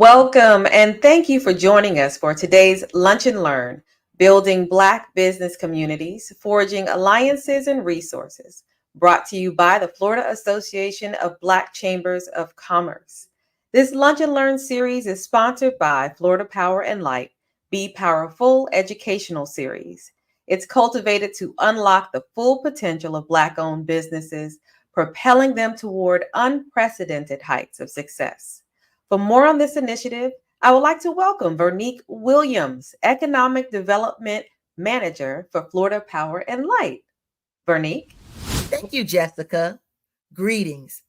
Welcome and thank you for joining us for today's Lunch and Learn, Building Black Business Communities, Forging Alliances and Resources, brought to you by the Florida Association of Black Chambers of Commerce. This Lunch and Learn series is sponsored by Florida Power and Light, Be Powerful Educational Series. It's cultivated to unlock the full potential of Black-owned businesses, propelling them toward unprecedented heights of success. For more on this initiative, I would like to welcome Vernique Williams, Economic Development Manager for Florida Power and Light. Vernique? Thank you, Jessica. Greetings.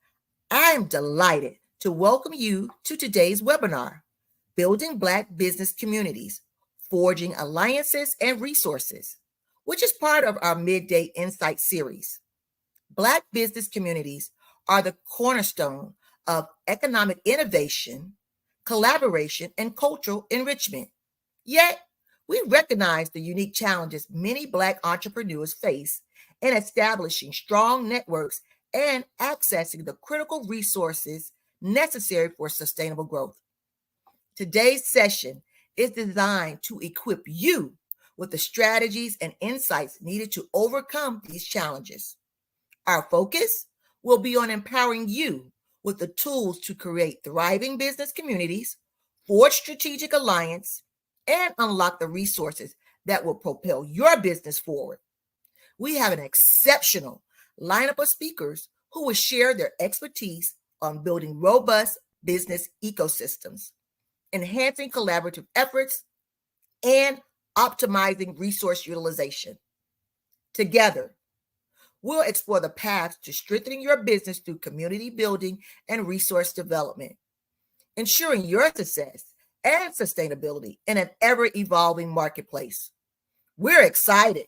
I am delighted to welcome you to today's webinar, Building Black Business Communities, Forging Alliances and Resources, which is part of our Midday Insight series. Black business communities are the cornerstone of economic innovation, collaboration, and cultural enrichment. Yet, we recognize the unique challenges many Black entrepreneurs face in establishing strong networks and accessing the critical resources necessary for sustainable growth. Today's session is designed to equip you with the strategies and insights needed to overcome these challenges. Our focus will be on empowering you with the tools to create thriving business communities, forge strategic alliance, and unlock the resources that will propel your business forward. We have an exceptional lineup of speakers who will share their expertise on building robust business ecosystems, enhancing collaborative efforts, and optimizing resource utilization. Together, we'll explore the paths to strengthening your business through community building and resource development, ensuring your success and sustainability in an ever-evolving marketplace. We're excited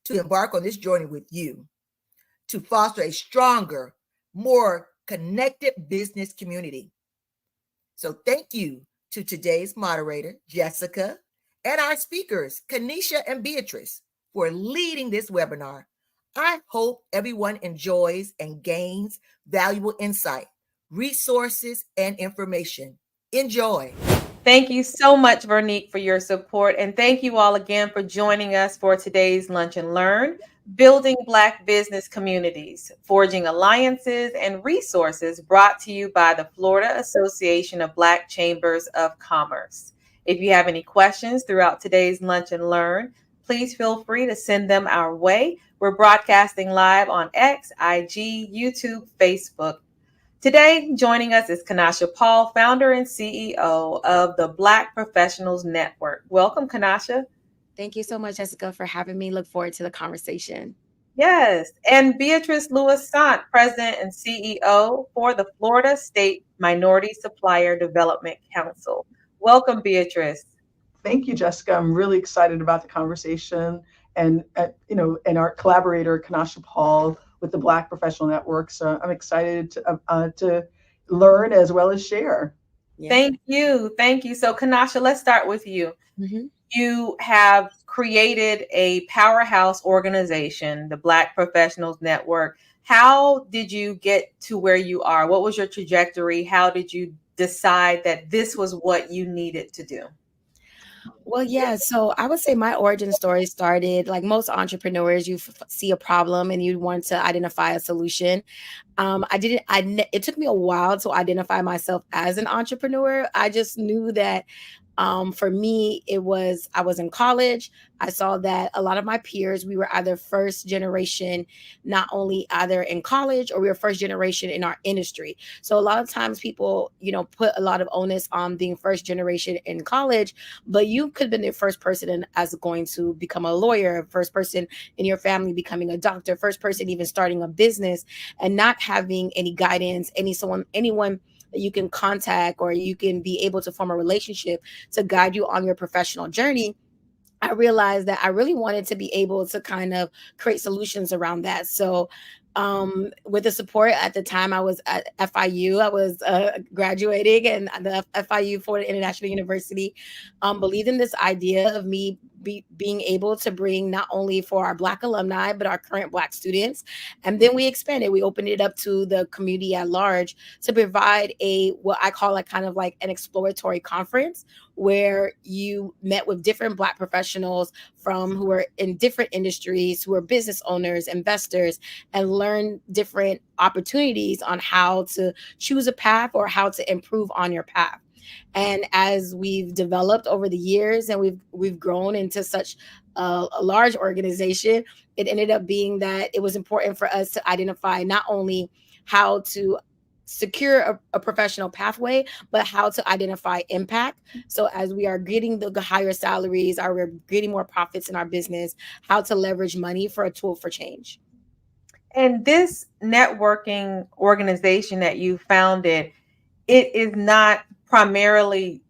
to embark on this journey with you to foster a stronger, more connected business community. So thank you to today's moderator, Jessica, and our speakers, Kanisha and Beatrice, for leading this webinar. I hope everyone enjoys and gains valuable insight, resources, and information. Enjoy. Thank you so much, Veronique, for your support. And thank you all again for joining us for today's Lunch and Learn, Building Black Business Communities, Forging Alliances and Resources, brought to you by the Florida Association of Black Chambers of Commerce. If you have any questions throughout today's Lunch and Learn, please feel free to send them our way. We're broadcasting live on X, IG, YouTube, Facebook. Today, joining us is Kanasha Paul, founder and CEO of the Black Professionals Network. Welcome, Kanasha. Thank you so much, Jessica, for having me. Look forward to the conversation. Yes. And Beatrice Lewis Sant, president and CEO for the Florida State Minority Supplier Development Council. Welcome, Beatrice. Thank you, Jessica. I'm really excited about the conversation and our collaborator, Kanasha Paul, with the Black Professional Network. So I'm excited to learn as well as share. Yeah. Thank you. Thank you. So Kanasha, let's start with you. Mm-hmm. You have created a powerhouse organization, the Black Professionals Network. How did you get to where you are? What was your trajectory? How did you decide that this was what you needed to do? Well, yeah. So I would say my origin story started like most entrepreneurs. You see a problem and you want to identify a solution. It took me a while to identify myself as an entrepreneur. I just knew that for me, I was in college. I saw that a lot of my peers, we were either first generation, not only either in college or we were first generation in our industry. So a lot of times people, put a lot of onus on being first generation in college, but you could have been the first person as going to become a lawyer, first person in your family becoming a doctor, first person even starting a business and not having any guidance, anyone that you can contact or you can be able to form a relationship to guide you on your professional journey. I realized that I really wanted to be able to kind of create solutions around that. So with the support at the time, I was at FIU. I was graduating, and the FIU, Florida International University, believed in this idea of me being able to bring not only for our Black alumni, but our current Black students. And then we expanded. We opened it up to the community at large to provide what I call kind of like an exploratory conference where you met with different Black professionals who are in different industries, who are business owners, investors, and learn different opportunities on how to choose a path or how to improve on your path. And as we've developed over the years and we've grown into such a large organization, it ended up being that it was important for us to identify not only how to secure a professional pathway, but how to identify impact. So as we are getting the higher salaries, we're getting more profits in our business, how to leverage money for a tool for change. And this networking organization that you founded, it is not primarily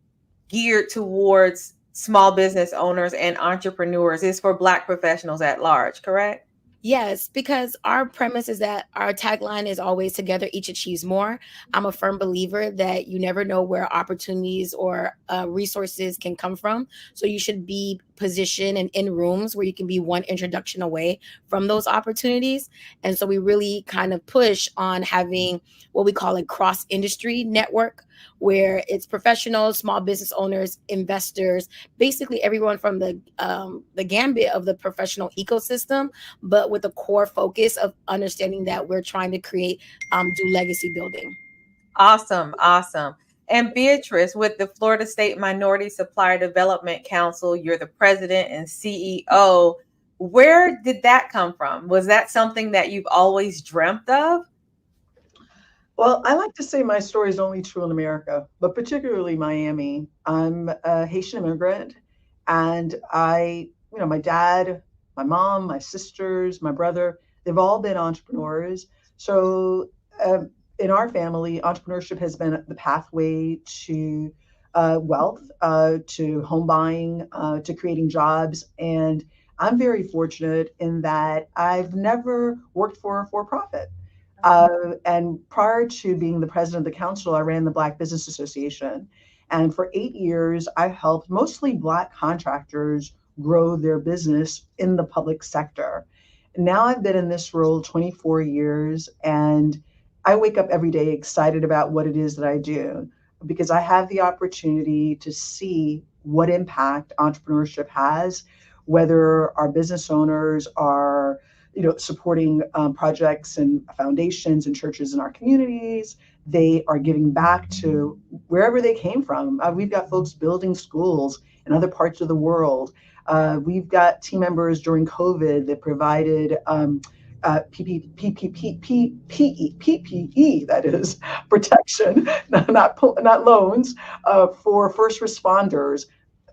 geared towards small business owners and entrepreneurs. It's for Black professionals at large, correct? Yes, because our premise is that our tagline is always together, each achieves more. I'm a firm believer that you never know where opportunities or resources can come from. So you should be positioned and in rooms where you can be one introduction away from those opportunities. And so we really kind of push on having what we call a cross industry network, where it's professionals, small business owners, investors, basically everyone from the gambit of the professional ecosystem, but with a core focus of understanding that we're trying to do legacy building. Awesome. And Beatrice, with the Florida State Minority Supplier Development Council, you're the president and CEO. Where did that come from? Was that something that you've always dreamt of? Well, I like to say my story is only true in America, but particularly Miami. I'm a Haitian immigrant, and my dad, my mom, my sisters, my brother, they've all been entrepreneurs. So in our family, entrepreneurship has been the pathway to wealth, to home buying, to creating jobs. And I'm very fortunate in that I've never worked for a for-profit. And prior to being the president of the council, I ran the Black Business Association. And for 8 years, I helped mostly Black contractors grow their business in the public sector. Now I've been in this role 24 years, and I wake up every day excited about what it is that I do because I have the opportunity to see what impact entrepreneurship has, whether our business owners are supporting projects and foundations and churches in our communities. They are giving back to wherever they came from. We've got folks building schools in other parts of the world. We've got team members during COVID that provided PPE, that is protection, not loans, for first responders.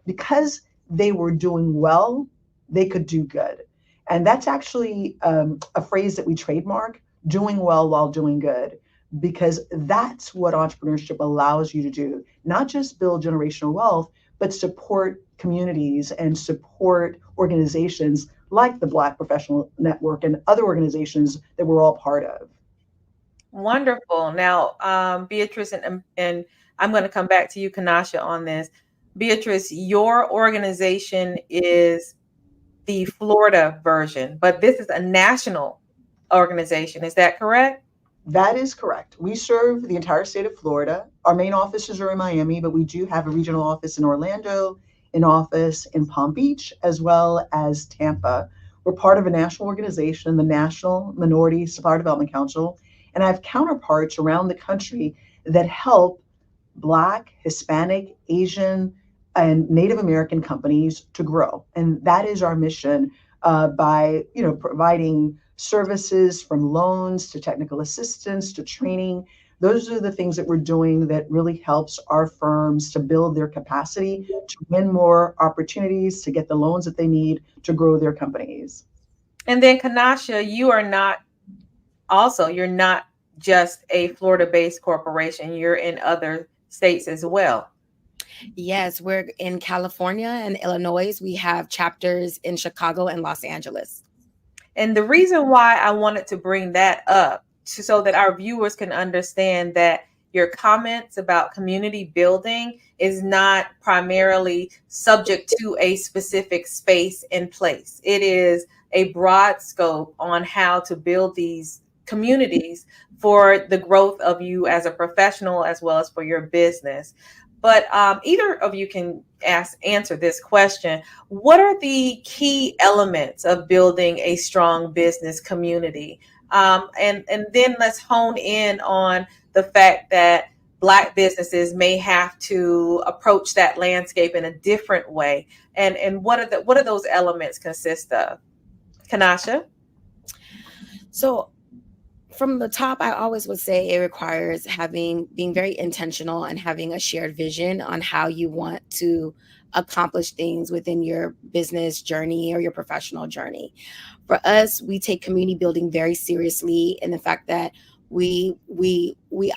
Because they were doing well, they could do good. And that's actually a phrase that we trademark, doing well while doing good, because that's what entrepreneurship allows you to do. Not just build generational wealth, but support communities and support organizations like the Black Professional Network and other organizations that we're all part of. Wonderful. Now, Beatrice, and I'm going to come back to you, Kanasha, on this. Beatrice, your organization is the Florida version, but this is a national organization. Is that correct? That is correct. We serve the entire state of Florida. Our main offices are in Miami, but we do have a regional office in Orlando, an office in Palm Beach, as well as Tampa. We're part of a national organization, the National Minority Supplier Development Council, and I have counterparts around the country that help Black, Hispanic, Asian, and Native American companies to grow. And that is our mission, by providing services from loans to technical assistance to training. Those are the things that we're doing that really helps our firms to build their capacity, to win more opportunities, to get the loans that they need to grow their companies. And then Kanasha, you're not just a Florida-based corporation. You're in other states as well. Yes, we're in California and Illinois. We have chapters in Chicago and Los Angeles. And the reason why I wanted to bring that up so that our viewers can understand that your comments about community building is not primarily subject to a specific space and place. It is a broad scope on how to build these communities for the growth of you as a professional as well as for your business. But either of you can answer this question. What are the key elements of building a strong business community? And then let's hone in on the fact that Black businesses may have to approach that landscape in a different way. And what do those elements consist of? Kanasha? So from the top, I always would say it requires being very intentional and having a shared vision on how you want to accomplish things within your business journey or your professional journey. For us, we take community building very seriously, and the fact that we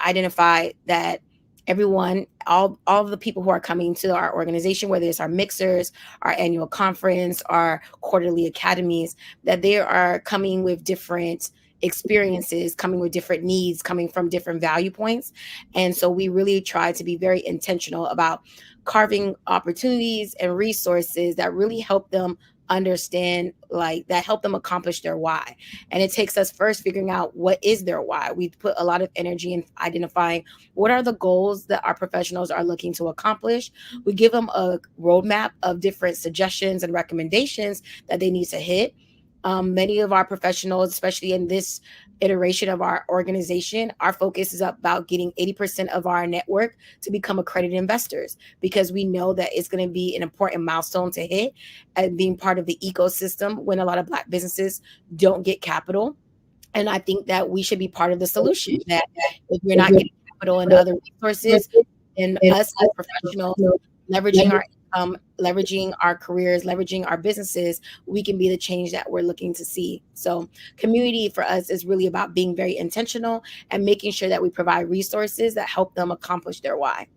identify that everyone, all of the people who are coming to our organization, whether it's our mixers, our annual conference, our quarterly academies, that they are coming with different experiences, coming with different needs, coming from different value points. And so we really try to be very intentional about carving opportunities and resources that really help them understand, that help them accomplish their why. And it takes us first figuring out what is their why. We put a lot of energy in identifying what are the goals that our professionals are looking to accomplish. We give them a roadmap of different suggestions and recommendations that they need to hit. Many of our professionals, especially in this iteration of our organization, our focus is about getting 80% of our network to become accredited investors, because we know that it's going to be an important milestone to hit and being part of the ecosystem when a lot of Black businesses don't get capital. And I think that we should be part of the solution, that if you're not getting capital and other resources, and us as professionals leveraging our leveraging our careers, leveraging our businesses, we can be the change that we're looking to see. So community for us is really about being very intentional and making sure that we provide resources that help them accomplish their why.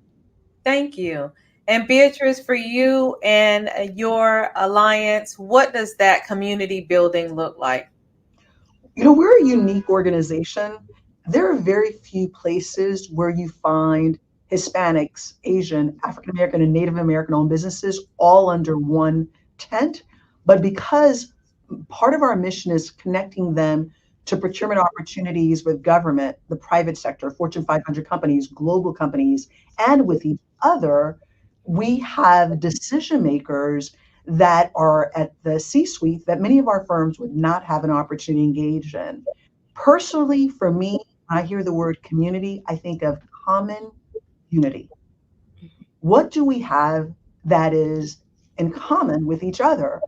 Thank you. And Beatrice, for you and your alliance, what does that community building look like? We're a unique organization. There are very few places where you find Hispanics, Asian, African American, and Native American owned businesses all under one tent. But because part of our mission is connecting them to procurement opportunities with government, the private sector, Fortune 500 companies, global companies, and with each other, we have decision makers that are at the C suite that many of our firms would not have an opportunity to engage in. Personally, for me, when I hear the word community, I think of common unity. What do we have that is in common with each other?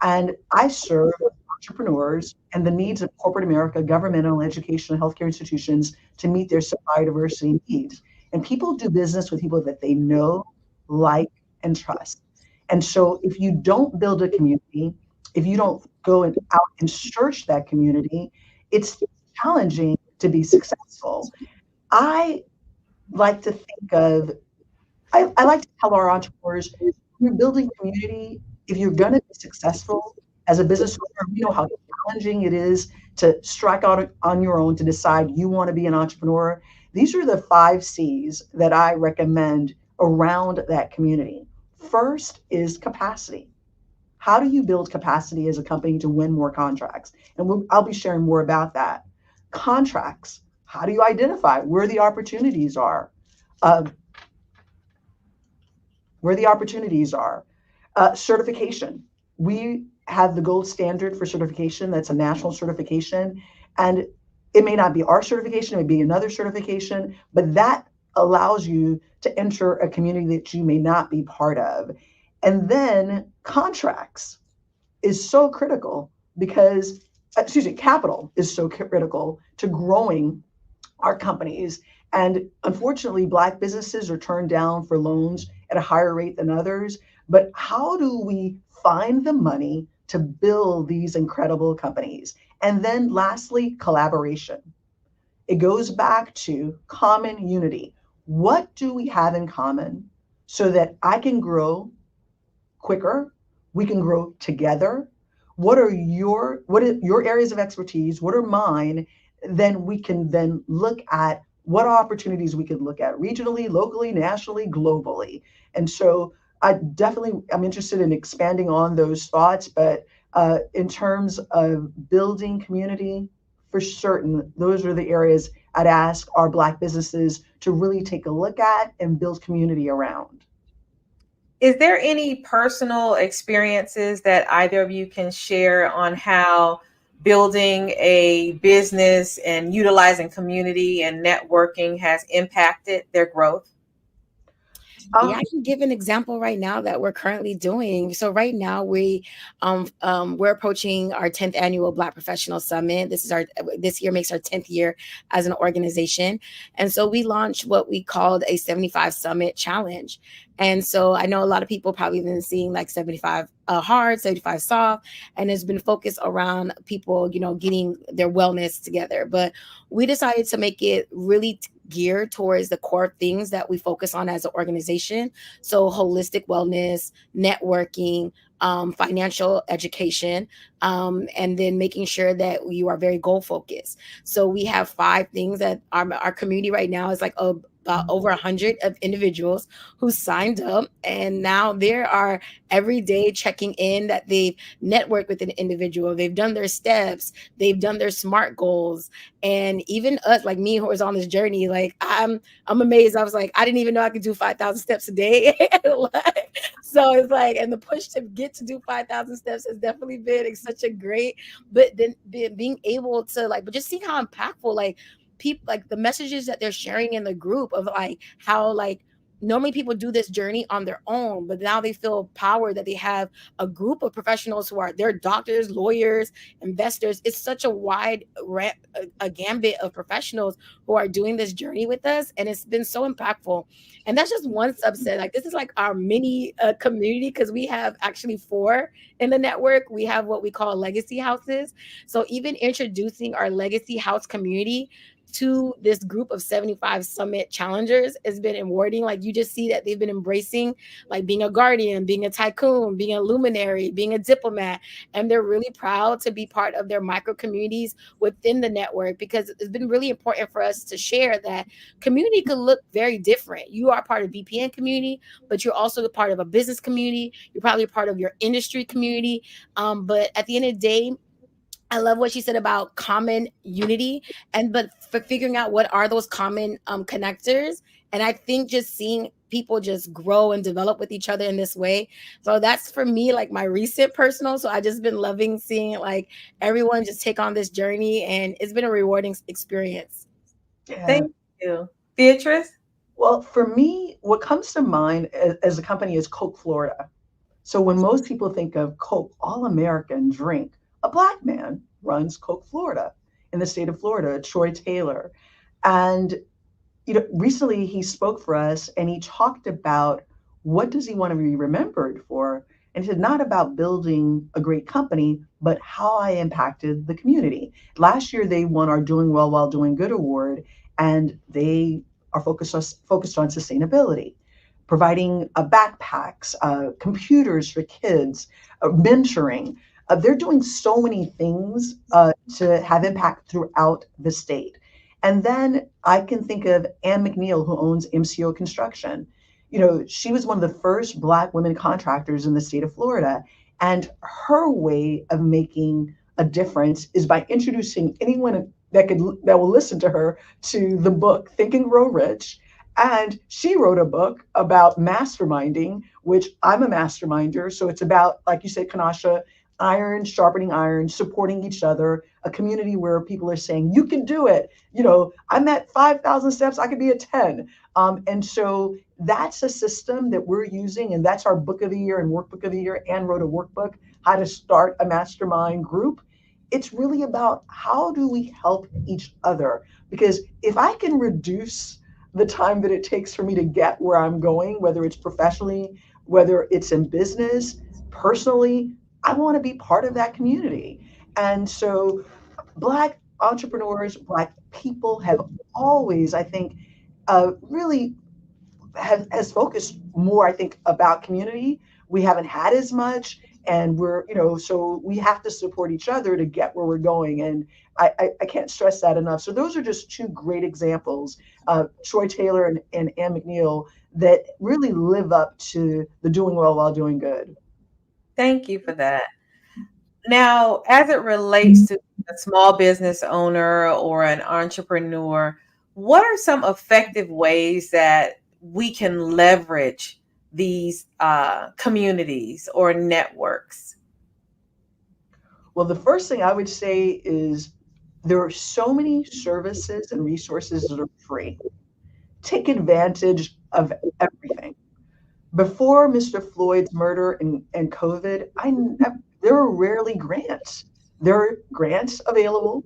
And I serve entrepreneurs and the needs of corporate America, governmental, educational, healthcare institutions to meet their supply diversity needs. And people do business with people that they know, like, and trust. And so if you don't build a community, if you don't go out and search that community, it's challenging to be successful. I like to think of I like to tell our entrepreneurs, you're building community. If you're going to be successful as a business owner, we know how challenging it is to strike out on your own to decide you want to be an entrepreneur. These are the 5 C's that I recommend around that community. First is capacity. How do you build capacity as a company to win more contracts? And I'll be sharing more about that. Contracts. How do you identify where the opportunities are? Uh, where the opportunities are. Certification. We have the gold standard for certification. That's a national certification. And it may not be our certification, it may be another certification, but that allows you to enter a community that you may not be part of. And then contracts is so critical because, capital is so critical to growing our companies. And unfortunately, Black businesses are turned down for loans at a higher rate than others. But how do we find the money to build these incredible companies? And then lastly, collaboration. It goes back to common unity. What do we have in common so that I can grow quicker? We can grow together. What are your areas of expertise? What are mine? Then we can then look at what opportunities we could look at regionally, locally, nationally, globally. And so I'm interested in expanding on those thoughts, but in terms of building community, for certain, those are the areas I'd ask our Black businesses to really take a look at and build community around. Is there any personal experiences that either of you can share on how building a business and utilizing community and networking has impacted their growth? Yeah, Um, I can give an example right now that we're currently doing. So right now we're approaching our 10th annual Black Professional Summit. This year makes our 10th year as an organization. And so we launched what we called a 75 Summit Challenge. And so I know a lot of people probably been seeing like 75 hard, 75 soft, and it's been focused around people, getting their wellness together. But we decided to make it really geared towards the core things that we focus on as an organization. So holistic wellness, networking, financial education, and then making sure that you are very goal focused. So we have 5 things that our community right now is like about over 100 of individuals who signed up, and now there are every day checking in that they've networked with an individual, they've done their steps, they've done their SMART goals. And even us, like me, who is on this journey, like I'm amazed. I was like, I didn't even know I could do 5,000 steps a day. So it's like, and the push to get to do 5,000 steps has definitely been such a great, but then being able to but just seeing how impactful, people, like the messages that they're sharing in the group of how normally people do this journey on their own, but now they feel power that they have a group of professionals who are they're doctors, lawyers, investors. It's such a wide a gambit of professionals who are doing this journey with us, and it's been so impactful. And that's just one subset. Like this is like our mini community, because we have actually 4 in the network. We have what we call legacy houses. So even introducing our legacy house community, to this group of 75 summit challengers has been rewarding. Like you just see that they've been embracing like being a guardian, being a tycoon, being a luminary, being a diplomat. And they're really proud to be part of their micro communities within the network, because it's been really important for us to share that community could look very different. You are part of BPN community, but you're also a part of a business community. You're probably a part of your industry community. But at the end of the day, I love what she said about common unity, and but for figuring out what are those common connectors. And I think just seeing people just grow and develop with each other in this way. So that's for me like my recent personal. So I just been loving seeing like everyone just take on this journey, and it's been a rewarding experience. Yeah. Thank you. Beatrice? Well, for me, what comes to mind as a company is Coke Florida. So when most people think of Coke, all American drink, a black man runs Coke Florida in the state of Florida, Troy Taylor. And recently he spoke for us and he talked about what does he want to be remembered for? And he said, not about building a great company, but how I impacted the community. Last year, they won our Doing Well While Doing Good award, and they are focused on sustainability, providing backpacks, computers for kids, mentoring. They're doing so many things to have impact throughout the state. And then I can think of Ann McNeil, who owns MCO Construction. She was one of the first Black women contractors in the state of Florida. And her way of making a difference is by introducing anyone that will listen to her to the book Think and Grow Rich. And she wrote a book about masterminding, which I'm a masterminder. So it's about, like you said, Kanasha, iron sharpening iron, supporting each other, a community where people are saying, you can do it. I'm at 5,000 steps, I could be at 10. And so that's a system that we're using. And that's our book of the year and workbook of the year. Anne wrote a workbook, How to Start a Mastermind Group. It's really about how do we help each other? Because if I can reduce the time that it takes for me to get where I'm going, whether it's professionally, whether it's in business, personally, I want to be part of that community. And so Black entrepreneurs, Black people have always, I think, really has focused more, I think, about community. We haven't had as much, and so we have to support each other to get where we're going. And I can't stress that enough. So those are just two great examples, Troy Taylor and Ann McNeil, that really live up to the doing well while doing good. Thank you for that. Now, as it relates to a small business owner or an entrepreneur, what are some effective ways that we can leverage these communities or networks? Well, the first thing I would say is there are so many services and resources that are free. Take advantage of everything. Before Mr. Floyd's murder and COVID, there were rarely grants. There are grants available.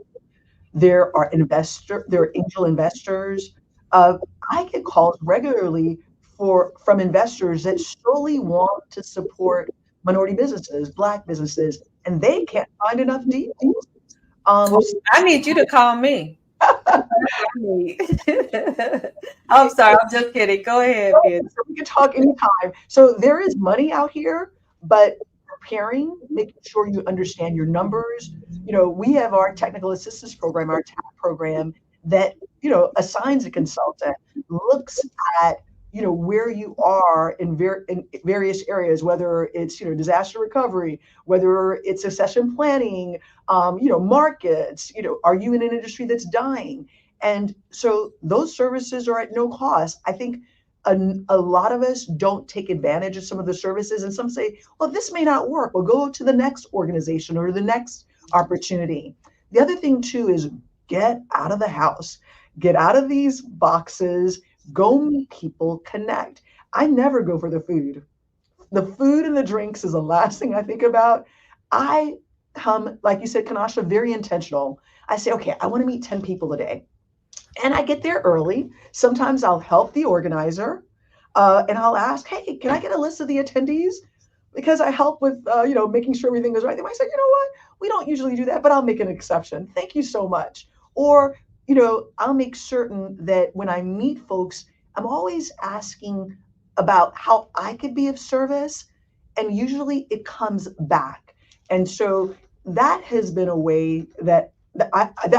There are angel investors. Uh, I get calls regularly from investors that solely want to support minority businesses, Black businesses, and they can't find enough deals. Well, I need you to call me. I'm sorry, I'm just kidding. Go ahead, Beatrice. So we can talk anytime. So there is money out here, but preparing, making sure you understand your numbers. We have our technical assistance program, our TAP program, that assigns a consultant, looks at where you are in various areas, whether it's disaster recovery, whether it's succession planning, markets. Are you in an industry that's dying? And so those services are at no cost. I think a lot of us don't take advantage of some of the services, and some say, well, this may not work. Well, go to the next organization or the next opportunity. The other thing too is get out of the house, get out of these boxes, go meet people, connect. I never go for the food. The food and the drinks is the last thing I think about. I come, like you said, Kanasha, very intentional. I say, okay, I want to meet 10 people a day. And I get there early. Sometimes I'll help the organizer, and I'll ask, hey, can I get a list of the attendees? Because I help with, making sure everything goes right. They might say, you know what? We don't usually do that, but I'll make an exception. Thank you so much. Or I'll make certain that when I meet folks, I'm always asking about how I could be of service. And usually it comes back. And so that has been a way that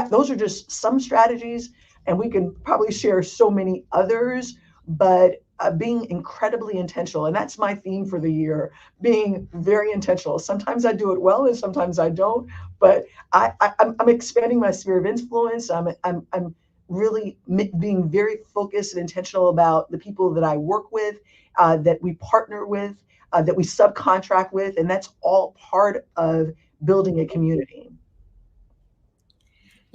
those are just some strategies, and we can probably share so many others, but being incredibly intentional. And that's my theme for the year, being very intentional. Sometimes I do it well and sometimes I don't, but I'm expanding my sphere of influence. I'm really being very focused and intentional about the people that I work with, that we partner with, that we subcontract with, and that's all part of building a community.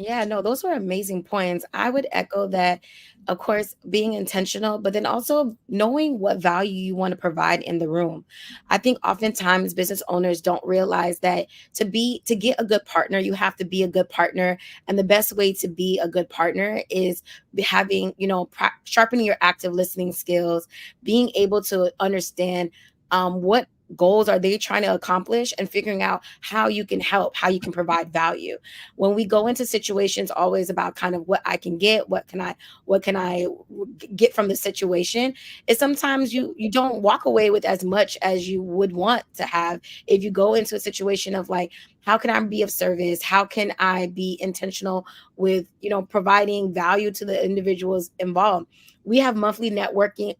Yeah, no, those were amazing points. I would echo that, of course, being intentional, but then also knowing what value you want to provide in the room. I think oftentimes business owners don't realize that to get a good partner, you have to be a good partner. And the best way to be a good partner is having, sharpening your active listening skills, being able to understand what goals are they trying to accomplish, and figuring out how you can help, how you can provide value. When we go into situations always about kind of what I can get, what can I get from the situation, is sometimes you don't walk away with as much as you would want to have if you go into a situation of like, how can I be of service, how can I be intentional with providing value to the individuals involved. We have monthly networking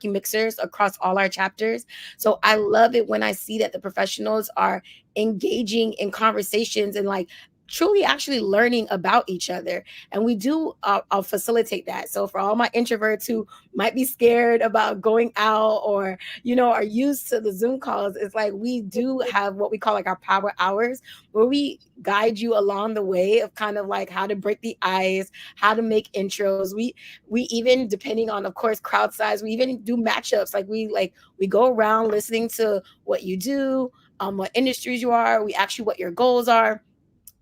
mixers across all our chapters, so I love it when I see that the professionals are engaging in conversations and like truly actually learning about each other. And we do I'll facilitate that. So for all my introverts who might be scared about going out, or are used to the Zoom calls, it's like we do have what we call like our power hours, where we guide you along the way of kind of like how to break the ice, how to make intros. We even, depending on, of course, crowd size, we even do matchups. We go around listening to what you do, what industries you are, we ask you what your goals are.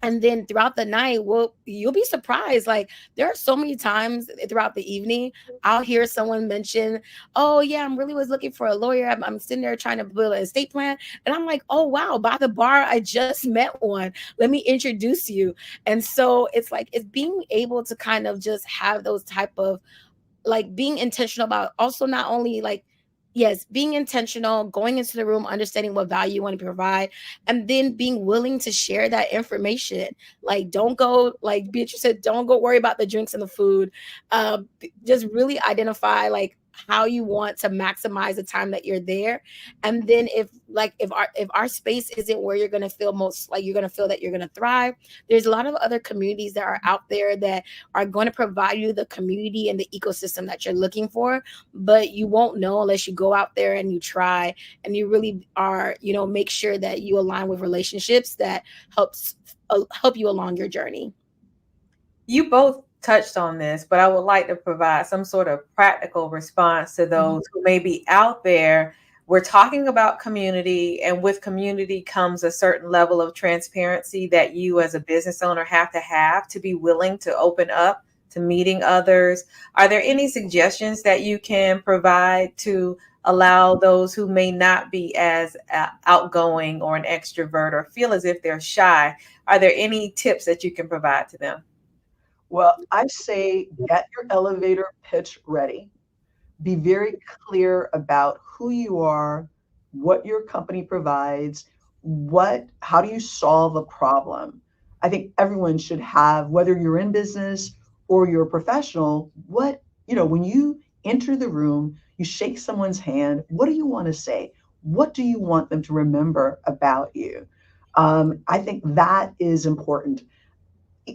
And then throughout the night, you'll be surprised. Like, there are so many times throughout the evening, I'll hear someone mention, "Oh yeah, I'm really was looking for a lawyer. I'm sitting there trying to build an estate plan," and I'm like, "Oh wow, by the bar, I just met one. Let me introduce you." And so it's being able to kind of just have those type of, like, being intentional about also not only like, yes, being intentional, going into the room, understanding what value you want to provide, and then being willing to share that information. Like, don't go, like Beatrice said, don't go worry about the drinks and the food. Just really identify like how you want to maximize the time that you're there. And then if our space isn't where you're going to feel most like you're going to feel that you're going to thrive, there's a lot of other communities that are out there that are going to provide you the community and the ecosystem that you're looking for. But you won't know unless you go out there and you try, and you really are, make sure that you align with relationships that help you along your journey. You both touched on this, but I would like to provide some sort of practical response to Mhm. those who may be out there. We're talking about community, and with community comes a certain level of transparency that you, as a business owner, have to be willing to open up to meeting others. Are there any suggestions that you can provide to allow those who may not be as outgoing or an extrovert or feel as if they're shy? Are there any tips that you can provide to them? Well, I say get your elevator pitch ready. Be very clear about who you are, what your company provides, how do you solve a problem. I think everyone should have, whether you're in business or you're a professional, when you enter the room, you shake someone's hand, what do you want to say? What do you want them to remember about you? I think that is important.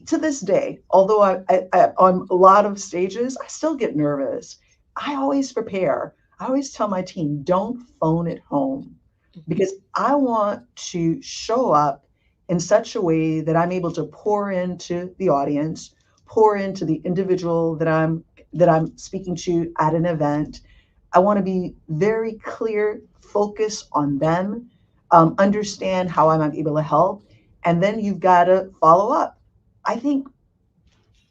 To this day, although on a lot of stages, I still get nervous. I always prepare. I always tell my team, don't phone it home, because I want to show up in such a way that I'm able to pour into the audience, pour into the individual that I'm speaking to at an event. I want to be very clear, focus on them, understand how I'm able to help, and then you've got to follow up. I think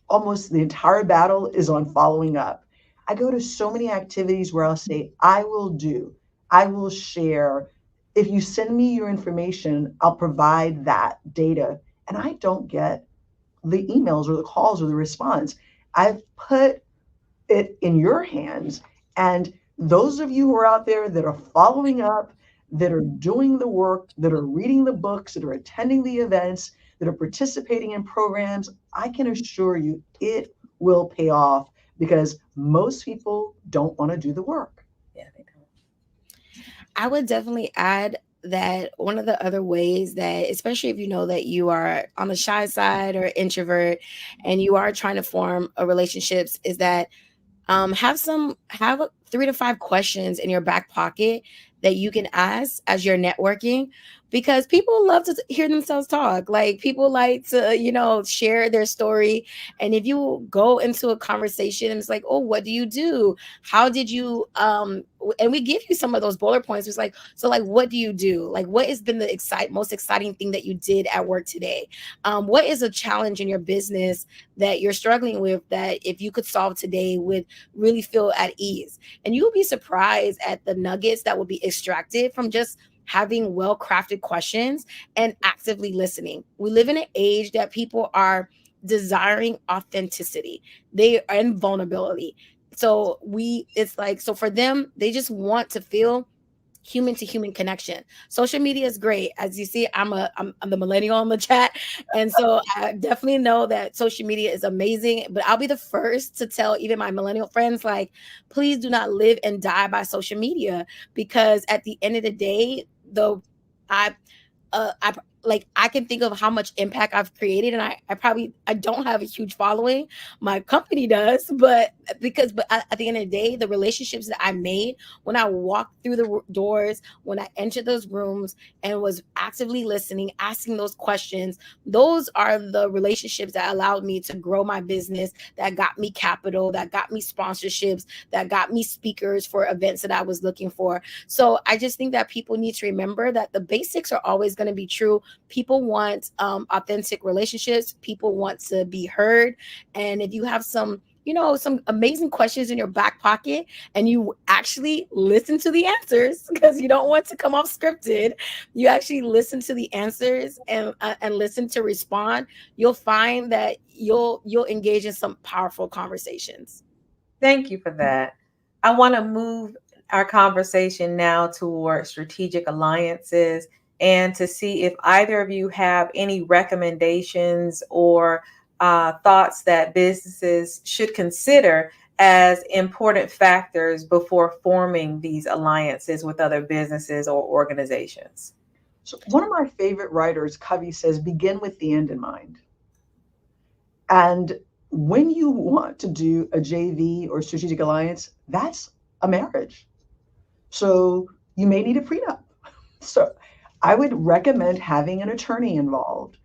almost the entire battle is on following up. I go to so many activities where I'll say, I will do, I will share. If you send me your information, I'll provide that data. And I don't get the emails or the calls or the response. I've put it in your hands. And those of you who are out there that are following up, that are doing the work, that are reading the books, that are attending the events, that are participating in programs, I can assure you it will pay off because most people don't want to do the work. Yeah, they don't. I would definitely add that one of the other ways that, especially if you know that you are on the shy side or introvert and you are trying to form a relationships, is that have 3 to 5 questions in your back pocket that you can ask as you're networking, because people love to hear themselves talk. Like, people like to, share their story. And if you go into a conversation and it's like, oh, what do you do? How did you and we give you some of those bullet points. It's like, so like, what do you do? Like, what has been the most exciting thing that you did at work today? What is a challenge in your business that you're struggling with that if you could solve today would really feel at ease? And you will be surprised at the nuggets that will be extracted from just having well-crafted questions and actively listening. We live in an age that people are desiring authenticity. They are in vulnerability. So it's like, so for them, they just want to feel human to human connection. Social media is great. As you see, I'm the millennial in the chat. And so I definitely know that social media is amazing, but I'll be the first to tell even my millennial friends, like, please do not live and die by social media, because at the end of the day, though, I I like, I can think of how much impact I've created, and I don't have a huge following. My company does, but at the end of the day, the relationships that I made when I walked through the doors, when I entered those rooms and was actively listening, asking those questions, those are the relationships that allowed me to grow my business, that got me capital, that got me sponsorships, that got me speakers for events that I was looking for. So I just think that people need to remember that the basics are always going to be true. People want authentic relationships. People want to be heard. And if you have some amazing questions in your back pocket and you actually listen to the answers, because you don't want to come off scripted, you actually listen to the answers and listen to respond, you'll find that you'll engage in some powerful conversations. Thank you for that. I want to move our conversation now toward strategic alliances and to see if either of you have any recommendations or thoughts that businesses should consider as important factors before forming these alliances with other businesses or organizations. So one of my favorite writers, Covey, says, begin with the end in mind. And when you want to do a JV or strategic alliance, that's a marriage. So you may need a prenup. So I would recommend having an attorney involved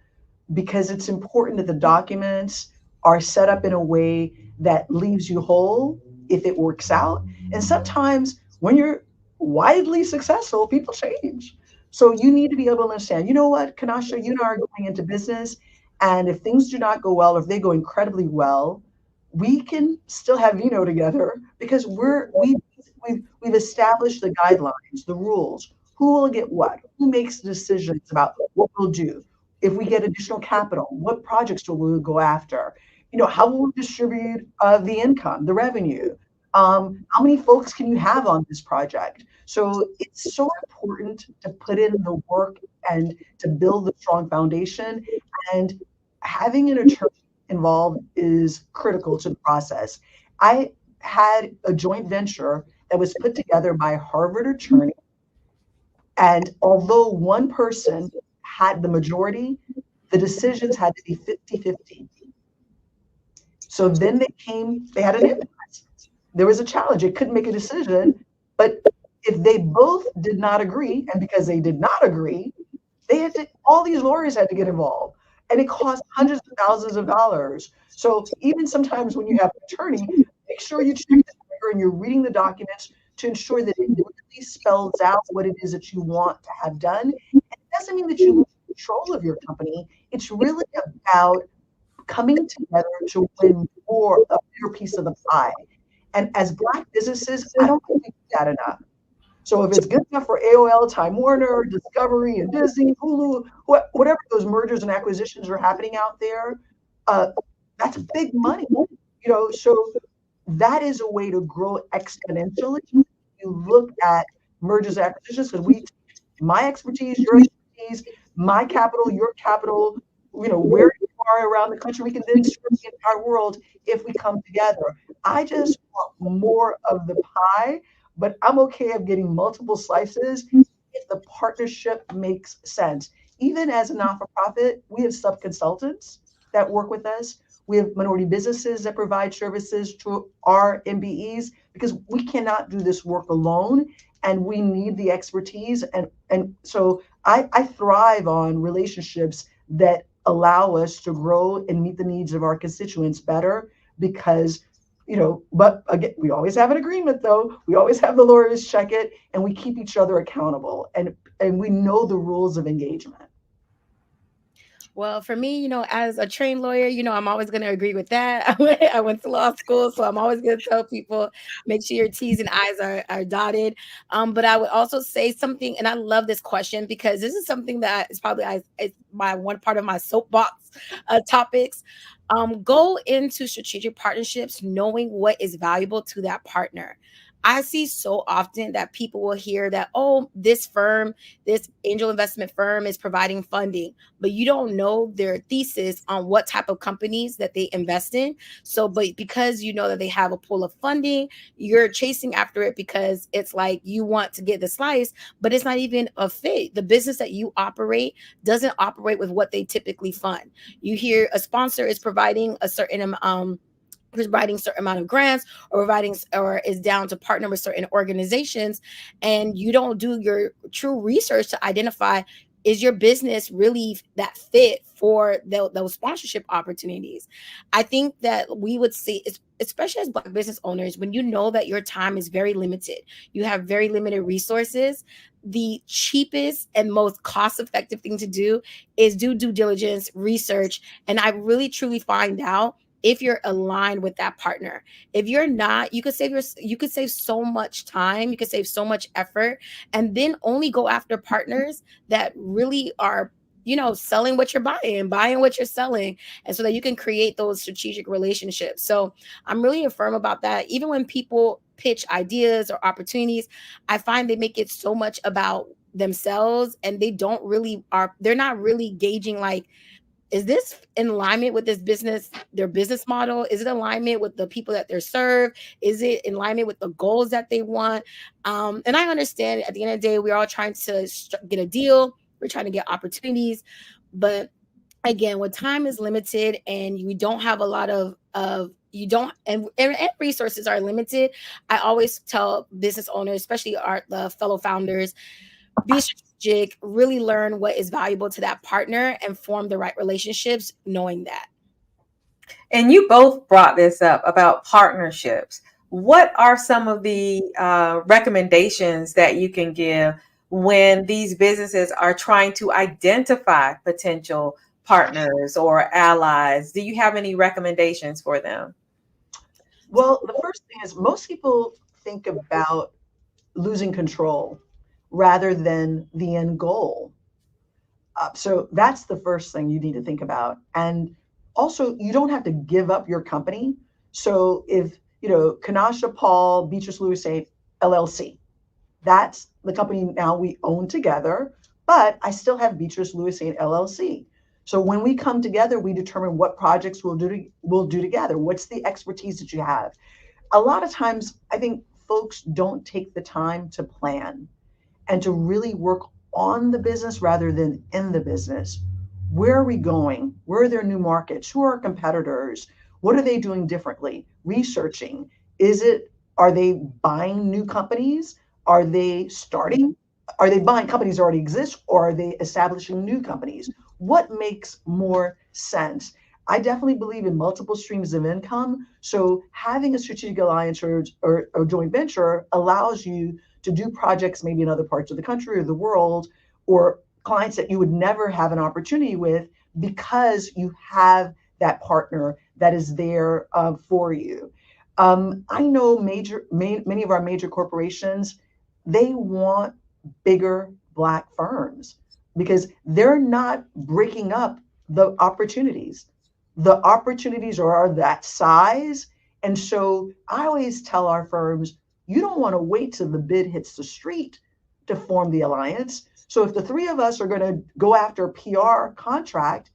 because it's important that the documents are set up in a way that leaves you whole if it works out. And sometimes when you're widely successful, people change. So you need to be able to understand, you know what, Kanasha, you and I are going into business. And if things do not go well, or if they go incredibly well, we can still have vino together because we've established the guidelines, the rules, who will get what, who makes decisions about what we'll do. If we get additional capital, what projects will we go after? How will we distribute the income, the revenue? How many folks can you have on this project? So it's so important to put in the work and to build a strong foundation. And having an attorney involved is critical to the process. I had a joint venture that was put together by a Harvard attorney. And although one person had the majority, the decisions had to be 50-50. So then they had an impasse. There was a challenge. They couldn't make a decision. But if they both did not agree, and because they did not agree, all these lawyers had to get involved. And it cost hundreds of thousands of dollars. So even sometimes when you have an attorney, make sure you check the record and you're reading the documents to ensure that it really spells out what it is that you want to have done. And it doesn't mean that you lose control of your company. It's really about coming together to win more, a bigger piece of the pie. And as Black businesses, I don't think we do that enough. So if it's good enough for AOL, Time Warner, Discovery, and Disney, Hulu, whatever those mergers and acquisitions are happening out there, uh, that's big money, so that is a way to grow exponentially. You look at mergers and acquisitions, because we my expertise, your expertise, my capital, your capital, where you are around the country, we can then serve the entire world if we come together. I just want more of the pie, but I'm okay of getting multiple slices if the partnership makes sense. Even as a not-for-profit, we have sub-consultants that work with us. We have minority businesses that provide services to our MBEs because we cannot do this work alone, and we need the expertise. And so I thrive on relationships that allow us to grow and meet the needs of our constituents better because but again, we always have an agreement, though. We always have the lawyers check it, and we keep each other accountable, and we know the rules of engagement. Well, for me, as a trained lawyer, I'm always going to agree with that. I went to law school, so I'm always going to tell people, make sure your T's and I's are dotted. But I would also say something, and I love this question because this is something that is probably it's my one part of my soapbox topics. Go into strategic partnerships knowing what is valuable to that partner. I see so often that people will hear that, oh, this firm, this angel investment firm is providing funding, but you don't know their thesis on what type of companies that they invest in. So, but because you know that they have a pool of funding, you're chasing after it because it's like you want to get the slice, but it's not even a fit. The business that you operate doesn't operate with what they typically fund. You hear a sponsor is providing a certain providing certain amount of grants or providing or is down to partner with certain organizations, and you don't do your true research to identify, is your business really that fit for those sponsorship opportunities. I think that we would see, especially as Black business owners, when you know that your time is very limited, you have very limited resources, the cheapest and most cost effective thing to do is do due diligence research, and I really truly find out if you're aligned with that partner. If you're not, you could save so much time, you could save so much effort, and then only go after partners that really are, selling what you're buying what you're selling, and so that you can create those strategic relationships. So I'm really firm about that. Even when people pitch ideas or opportunities, I find they make it so much about themselves, and they're not really gauging, like, is this in alignment with their business model? Is it alignment with the people that they're served? Is it in alignment with the goals that they want? And I understand at the end of the day, we're all trying to get a deal. We're trying to get opportunities. But again, when time is limited and you don't have a lot of you don't and resources are limited, I always tell business owners, especially the fellow founders, be strategic, really learn what is valuable to that partner and form the right relationships knowing that. And you both brought this up about partnerships. What are some of the recommendations that you can give when these businesses are trying to identify potential partners or allies? Do you have any recommendations for them? Well, the first thing is most people think about losing control rather than the end goal. So that's the first thing you need to think about. And also, you don't have to give up your company. So if, Kanasha Paul, Beatrice Lewis Saint LLC, that's the company now we own together, but I still have Beatrice Lewis Saint LLC. So when we come together, we determine what projects we'll do together. What's the expertise that you have? A lot of times, I think folks don't take the time to plan and to really work on the business rather than in the business. Where are we going? Where are there new markets? Who are our competitors? What are they doing differently? Researching. Are they buying new companies? Are they starting? Are they buying companies that already exist, or are they establishing new companies? What makes more sense? I definitely believe in multiple streams of income. So having a strategic alliance or joint venture allows you to do projects maybe in other parts of the country or the world, or clients that you would never have an opportunity with because you have that partner that is there for you. I know many of our major corporations, they want bigger Black firms because they're not breaking up the opportunities. the opportunities are that size. And so I always tell our firms, you don't want to wait till the bid hits the street to form the alliance. So if the three of us are going to go after a PR contract,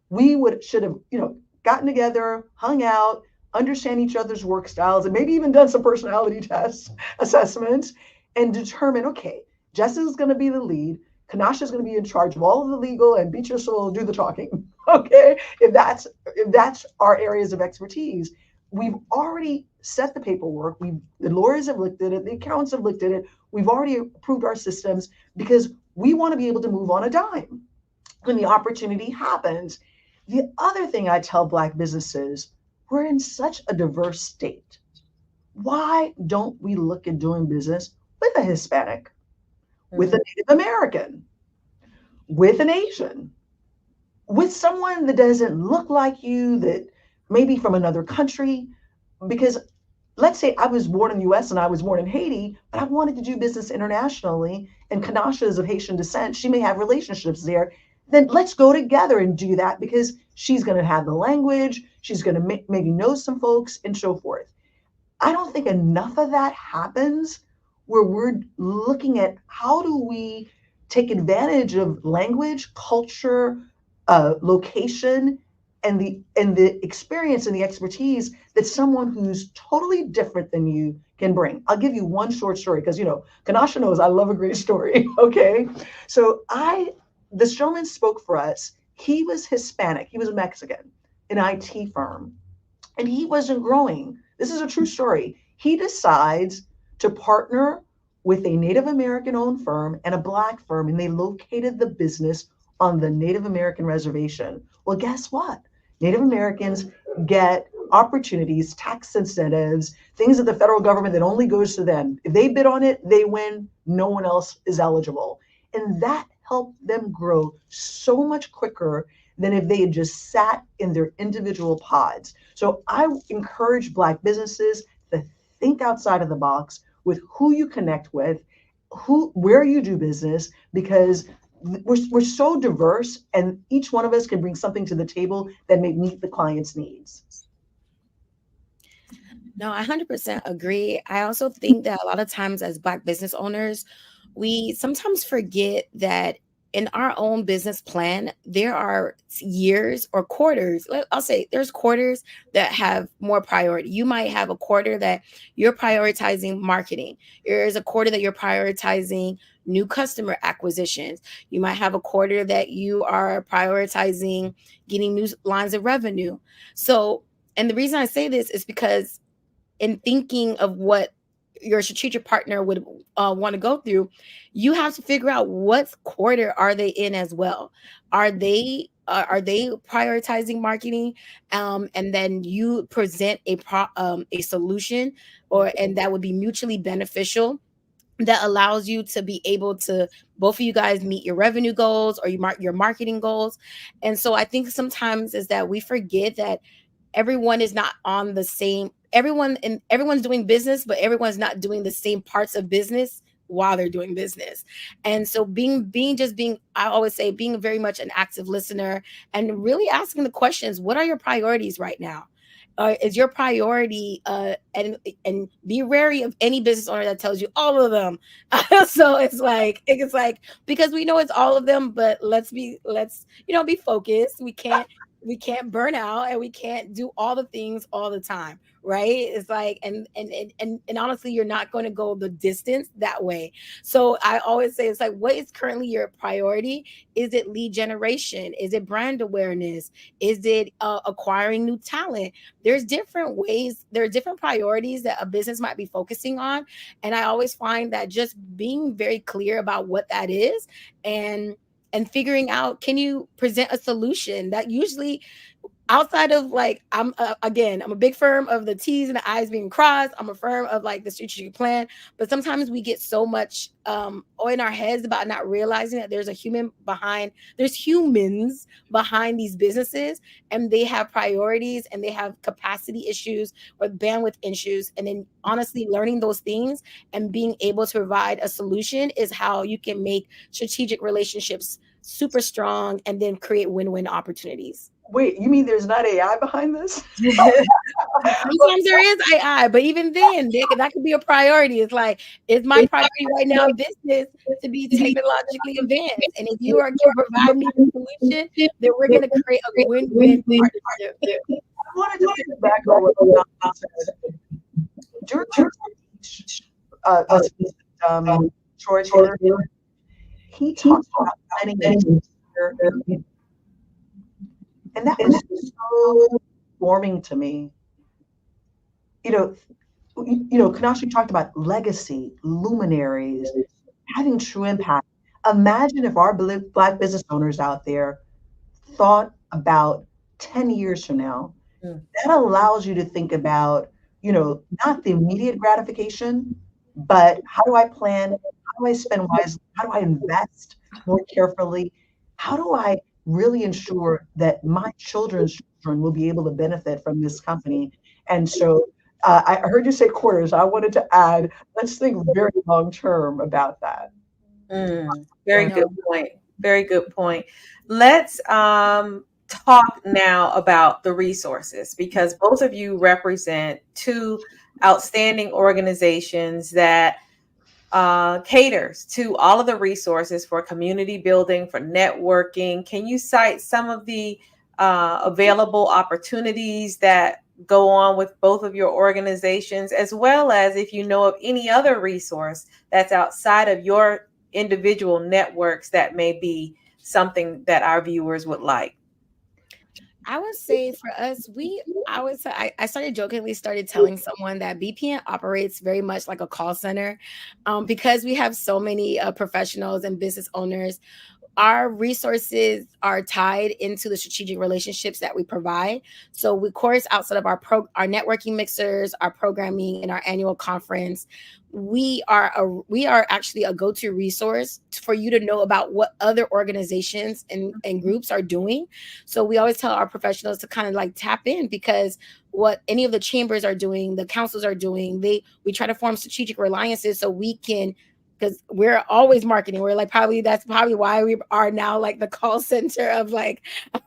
we should have, gotten together, hung out, understand each other's work styles, and maybe even done some personality tests, assessments, and determine, okay, Jessica's going to be the lead. Kanasha's going to be in charge of all of the legal, and Beatrice will do the talking. Okay, if that's our areas of expertise, we've already set the paperwork. The lawyers have looked at it, the accountants have looked at it. We've already approved our systems because we want to be able to move on a dime when the opportunity happens. The other thing I tell Black businesses, we're in such a diverse state. Why don't we look at doing business with a Hispanic, with a Native American, with an Asian, with someone that doesn't look like you, that maybe from another country? Because let's say I was born in the US and I was born in Haiti, but I wanted to do business internationally, and Kanasha is of Haitian descent. She may have relationships there. Then let's go together and do that, because she's going to have the language, she's going to maybe know some folks, and so forth. I don't think enough of that happens, where we're looking at how do we take advantage of language, culture, location, and the experience and the expertise that someone who's totally different than you can bring. I'll give you one short story, because Kanasha knows I love a great story. Okay, so this gentleman spoke for us. He was Hispanic. He was a Mexican, an IT firm, and he wasn't growing. This is a true story. He decides to partner with a Native American owned firm and a Black firm, and they located the business on the Native American reservation. Well, guess what? Native Americans get opportunities, tax incentives, things of the federal government that only goes to them. If they bid on it, they win. No one else is eligible. And that helped them grow so much quicker than if they had just sat in their individual pods. So I encourage Black businesses to think outside of the box with who you connect with, where you do business, because we're so diverse, and each one of us can bring something to the table that may meet the client's needs. No, I 100% agree. I also think that a lot of times as Black business owners, we sometimes forget that in our own business plan, there are years or quarters. I'll say there's quarters that have more priority. You might have a quarter that you're prioritizing marketing. There's a quarter that you're prioritizing new customer acquisitions. You might have a quarter that you are prioritizing getting new lines of revenue. So, and the reason I say this is because in thinking of what your strategic partner would want to go through, you have to figure out what quarter are they in as well. Are they prioritizing marketing, and then you present a solution, and that would be mutually beneficial, that allows you to be able to both of you guys meet your revenue goals or your marketing goals. And so I think sometimes is that we forget that everyone is not on the same, everyone's doing business, but everyone's not doing the same parts of business while they're doing business. And so I always say, being very much an active listener and really asking the questions, what are your priorities right now? Is your priority and be wary of any business owner that tells you all of them. So it's like because we know it's all of them, but let's be focused. We can't burn out, and we can't do all the things all the time, right? It's like, and honestly, you're not going to go the distance that way. So I always say, it's like, what is currently your priority? Is it lead generation? Is it brand awareness? Is it acquiring new talent? There's different ways, there are different priorities that a business might be focusing on. And I always find that just being very clear about what that is, and figuring out, can you present a solution that usually, outside of like, I'm a big firm of the T's and the I's being crossed. I'm a firm of like the strategic plan, but sometimes we get so much in our heads about not realizing that there's humans behind these businesses, and they have priorities, and they have capacity issues or bandwidth issues. And then honestly, learning those things and being able to provide a solution is how you can make strategic relationships super strong and then create win-win opportunities. Wait, you mean there's not AI behind this? Sometimes there is AI, but even then, that could be a priority. It's like, is my priority right now in business to be technologically advanced? And if you can provide me the solution, then we're going to create a win-win partnership. I wanted to piggyback on what Don said. During Troy Taylor, he talked about planning a year, and that was so warming to me. You know, Kanashi talked about legacy, luminaries, having true impact. Imagine if our Black business owners out there thought about 10 years from now. Mm. That allows you to think about, not the immediate gratification, but how do I plan? How do I spend wisely? How do I invest more carefully? How do I really ensure that my children's children will be able to benefit from this company? And so I heard you say quarters. I wanted to add, let's think very long term about that. Very good point. Very good point. Let's talk now about the resources, because both of you represent two outstanding organizations that caters to all of the resources for community building, for networking. Can you cite some of the available opportunities that go on with both of your organizations, as well as if you know of any other resource that's outside of your individual networks that may be something that our viewers would like? I would say for us, I started jokingly started telling someone that BPN operates very much like a call center, because we have so many professionals and business owners. Our resources are tied into the strategic relationships that we provide. So we, of course, outside of our networking mixers, our programming, and our annual conference, we are actually a go-to resource for you to know about what other organizations and groups are doing. So we always tell our professionals to kind of like tap in, because what any of the chambers are doing, the councils are doing, we try to form strategic alliances so we can, because we're always marketing. We're like, that's probably why we are now like the call center of like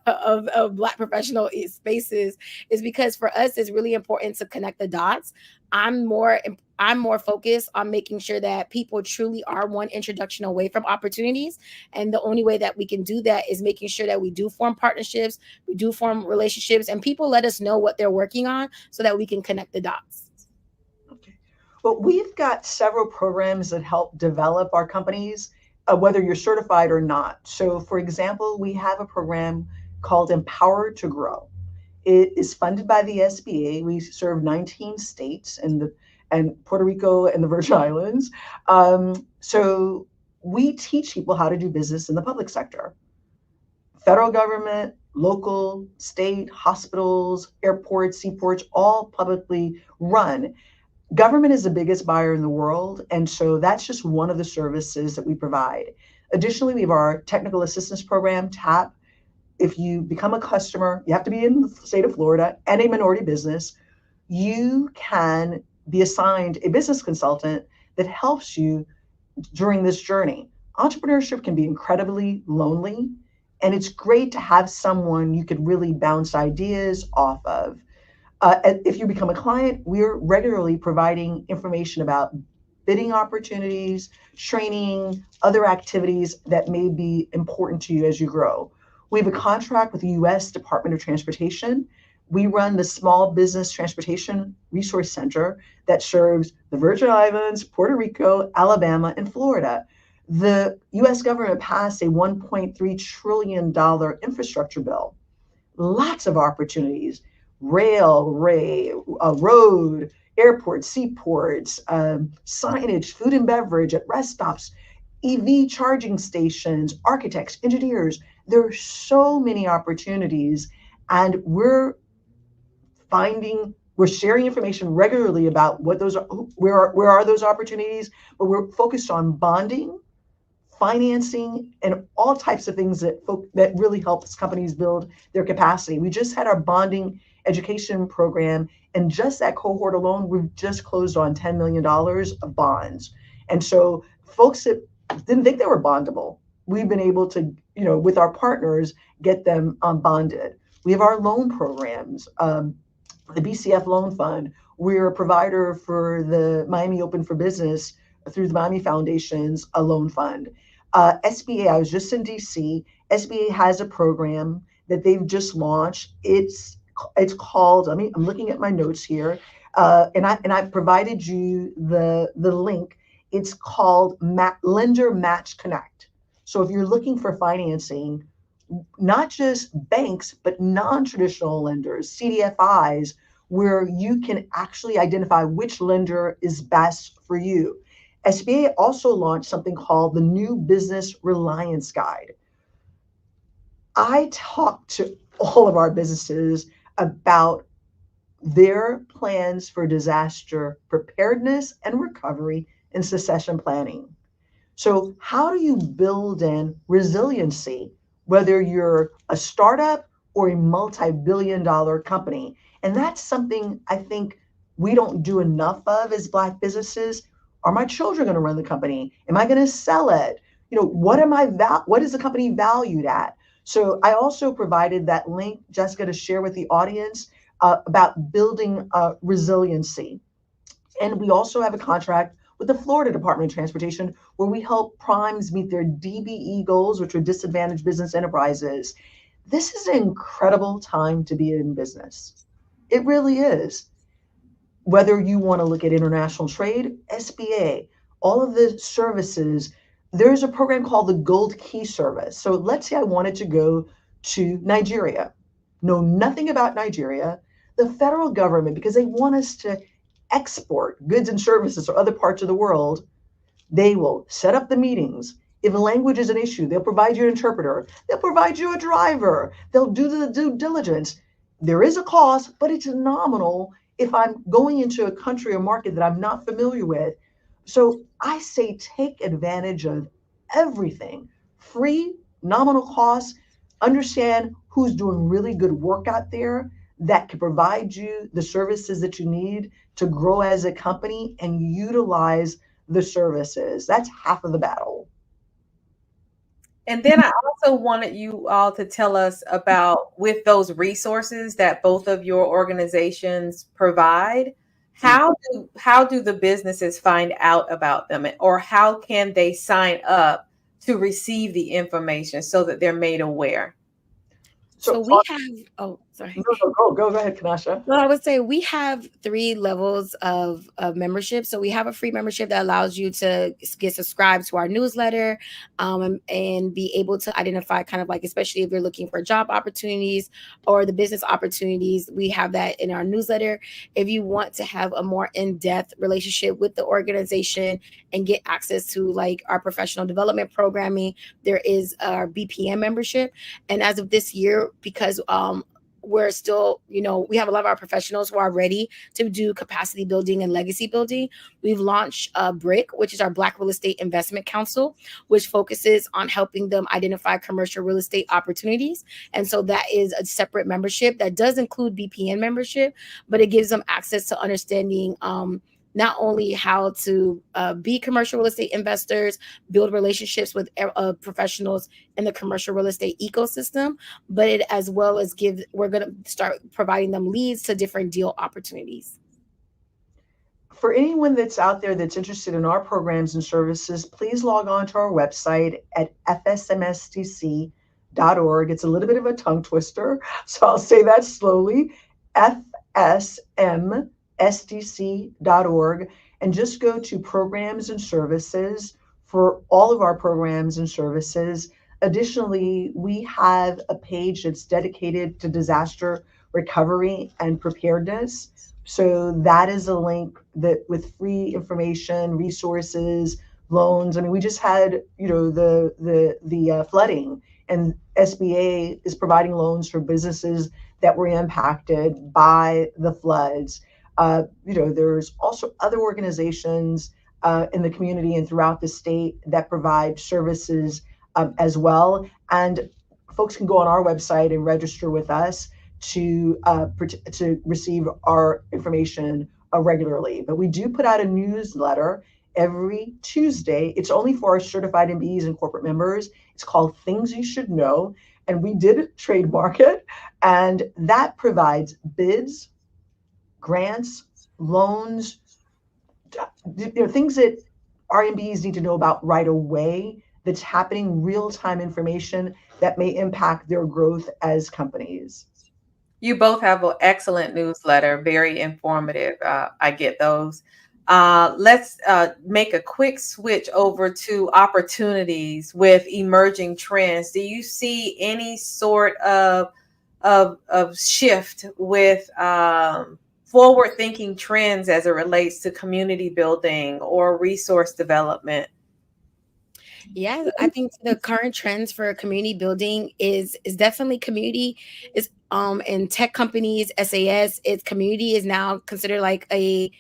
of Black professional spaces, is because for us it's really important to connect the dots. I'm more focused on making sure that people truly are one introduction away from opportunities, and the only way that we can do that is making sure that we do form partnerships, we do form relationships, and people let us know what they're working on so that we can connect the dots. Well, we've got several programs that help develop our companies, whether you're certified or not. So, for example, we have a program called Empower to Grow. It is funded by the SBA. We serve 19 states and Puerto Rico and the Virgin Islands. So we teach people how to do business in the public sector, federal government, local, state, hospitals, airports, seaports, all publicly run. Government is the biggest buyer in the world, and so that's just one of the services that we provide. Additionally, we have our technical assistance program, TAP. If you become a customer, you have to be in the state of Florida and a minority business. You can be assigned a business consultant that helps you during this journey. Entrepreneurship can be incredibly lonely, and it's great to have someone you could really bounce ideas off of. If you become a client, we're regularly providing information about bidding opportunities, training, other activities that may be important to you as you grow. We have a contract with the U.S. Department of Transportation. We run the Small Business Transportation Resource Center that serves the Virgin Islands, Puerto Rico, Alabama, and Florida. The U.S. government passed a $1.3 trillion infrastructure bill. Lots of opportunities. Road, airports, seaports, signage, food and beverage at rest stops, EV charging stations, architects, engineers. There are so many opportunities, and we're sharing information regularly about what those are, where are those opportunities, but we're focused on bonding, financing, and all types of things that really helps companies build their capacity. We just had our bonding education program, and just that cohort alone, we've just closed on $10 million of bonds. And so folks that didn't think they were bondable, we've been able to, with our partners, get them bonded. We have our loan programs. The BCF Loan Fund. We're a provider for the Miami Open for Business through the Miami Foundation's a loan fund. SBA, I was just in DC. SBA has a program that they've just launched. It's called. I'm looking at my notes here, and I provided you the link. It's called Lender Match Connect. So if you're looking for financing, not just banks, but non-traditional lenders, CDFIs, where you can actually identify which lender is best for you. SBA also launched something called the New Business Reliance Guide. I talk to all of our businesses about their plans for disaster preparedness and recovery and succession planning. So, how do you build in resiliency, whether you're a startup or a multi billion-dollar company? And that's something I think we don't do enough of as Black businesses. Are my children going to run the company? Am I going to sell it? What is the company valued at? So, I also provided that link, Jessica, to share with the audience about building resiliency. And we also have a contract with the Florida Department of Transportation where we help primes meet their DBE goals, which are disadvantaged business enterprises. This is an incredible time to be in business. It really is. Whether you want to look at international trade, SBA, all of the services, there's a program called the Gold Key Service. So let's say I wanted to go to Nigeria, know nothing about Nigeria. The federal government, because they want us to export goods and services to other parts of the world, they will set up the meetings. If language is an issue, they'll provide you an interpreter. They'll provide you a driver. They'll do the due diligence. There is a cost, but it's nominal if I'm going into a country or market that I'm not familiar with. So I say take advantage of everything. Free, nominal costs. Understand who's doing really good work out there that can provide you the services that you need to grow as a company and utilize the services. That's half of the battle. And then I also wanted you all to tell us about, with those resources that both of your organizations provide, how do the businesses find out about them, or how can they sign up to receive the information so that they're made aware? So we have, oh, sorry. Go ahead, Kanasha. Well, I would say we have 3 levels of membership. So we have a free membership that allows you to get subscribed to our newsletter, and be able to identify kind of like, especially if you're looking for job opportunities or the business opportunities, we have that in our newsletter. If you want to have a more in-depth relationship with the organization and get access to like our professional development programming, there is our BPM membership. And as of this year, because we're still, we have a lot of our professionals who are ready to do capacity building and legacy building. We've launched BRIC, which is our Black Real Estate Investment Council, which focuses on helping them identify commercial real estate opportunities. And so that is a separate membership that does include BPN membership, but it gives them access to understanding not only how to be commercial real estate investors, build relationships with professionals in the commercial real estate ecosystem, but it as well as we're going to start providing them leads to different deal opportunities. For anyone that's out there that's interested in our programs and services, please log on to our website at fsmstc.org. It's a little bit of a tongue twister, so I'll say that slowly. fsmstc.org, and just go to programs and services for all of our programs and services. Additionally, we have a page that's dedicated to disaster recovery and preparedness. So that is a link that with free information, resources, loans. I mean, we just had, the flooding, and SBA is providing loans for businesses that were impacted by the floods. There's also other organizations in the community and throughout the state that provide services as well. And folks can go on our website and register with us to receive our information regularly. But we do put out a newsletter every Tuesday. It's only for our certified MBEs and corporate members. It's called Things You Should Know. And we did trademark it. And that provides bids, grants, loans, things that RMBs need to know about right away, that's happening, real-time information that may impact their growth as companies. You both have an excellent newsletter, very informative. I get those. Let's make a quick switch over to opportunities with emerging trends. Do you see any sort of shift with forward-thinking trends as it relates to community building or resource development? Yeah, I think the current trends for community building is definitely community is in tech companies, SAS, its community is now considered like a